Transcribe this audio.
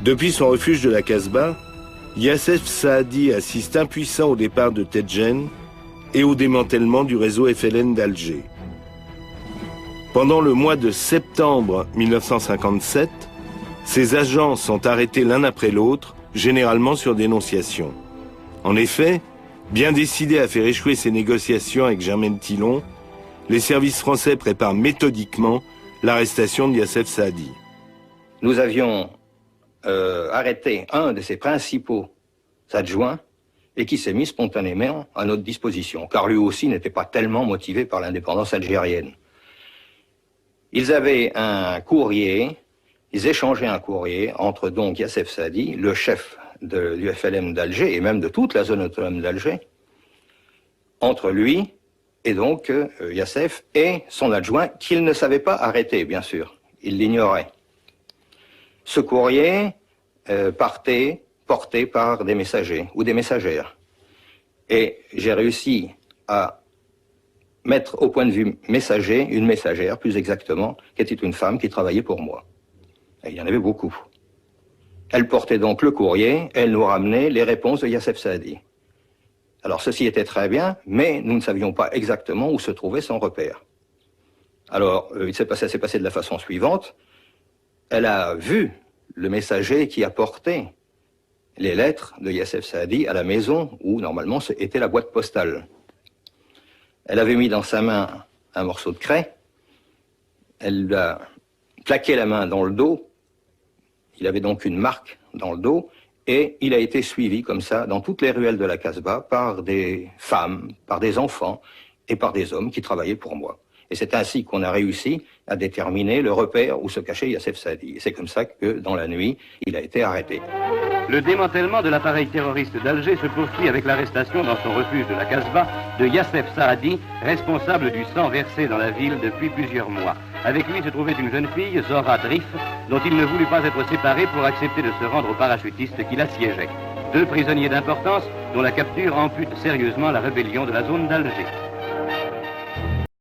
Depuis son refuge de la Casbah, Yassef Saadi assiste impuissant au départ de Tedjen et au démantèlement du réseau FLN d'Alger. Pendant le mois de septembre 1957, ses agents sont arrêtés l'un après l'autre, généralement sur dénonciation. En effet, bien décidés à faire échouer ces négociations avec Germaine Tillon, les services français préparent méthodiquement l'arrestation de Yassef Saadi. Nous avions arrêté un de ses principaux adjoints et qui s'est mis spontanément à notre disposition, car lui aussi n'était pas tellement motivé par l'indépendance algérienne. Ils avaient un courrier, ils échangeaient un courrier entre donc Yassef Saadi, le chef de l'UFLM d'Alger et même de toute la zone autonome d'Alger, entre lui et donc Yassef et son adjoint qu'il ne savait pas arrêter, bien sûr, il l'ignorait. Ce courrier partait porté par des messagers ou des messagères. Et j'ai réussi à mettre au point de vue messager, une messagère plus exactement, qui était une femme qui travaillait pour moi. Et il y en avait beaucoup. Elle portait donc le courrier, elle nous ramenait les réponses de Yassef Saadi. Alors ceci était très bien, mais nous ne savions pas exactement où se trouvait son repère. Alors, ça s'est passé de la façon suivante. Elle a vu le messager qui apportait les lettres de Yassef Saadi à la maison où, normalement, était la boîte postale. Elle avait mis dans sa main un morceau de craie. Elle lui a plaqué la main dans le dos. Il avait donc une marque dans le dos. Et il a été suivi comme ça dans toutes les ruelles de la Casbah par des femmes, par des enfants et par des hommes qui travaillaient pour moi. Et c'est ainsi qu'on a réussi à déterminer le repère où se cachait Yassef Saadi. Et c'est comme ça que, dans la nuit, il a été arrêté. Le démantèlement de l'appareil terroriste d'Alger se poursuit avec l'arrestation dans son refuge de la Casbah de Yassef Saadi, responsable du sang versé dans la ville depuis plusieurs mois. Avec lui se trouvait une jeune fille, Zora Drif, dont il ne voulut pas être séparé pour accepter de se rendre aux parachutistes qui l'assiégeaient. 2 prisonniers d'importance dont la capture ampute sérieusement la rébellion de la zone d'Alger.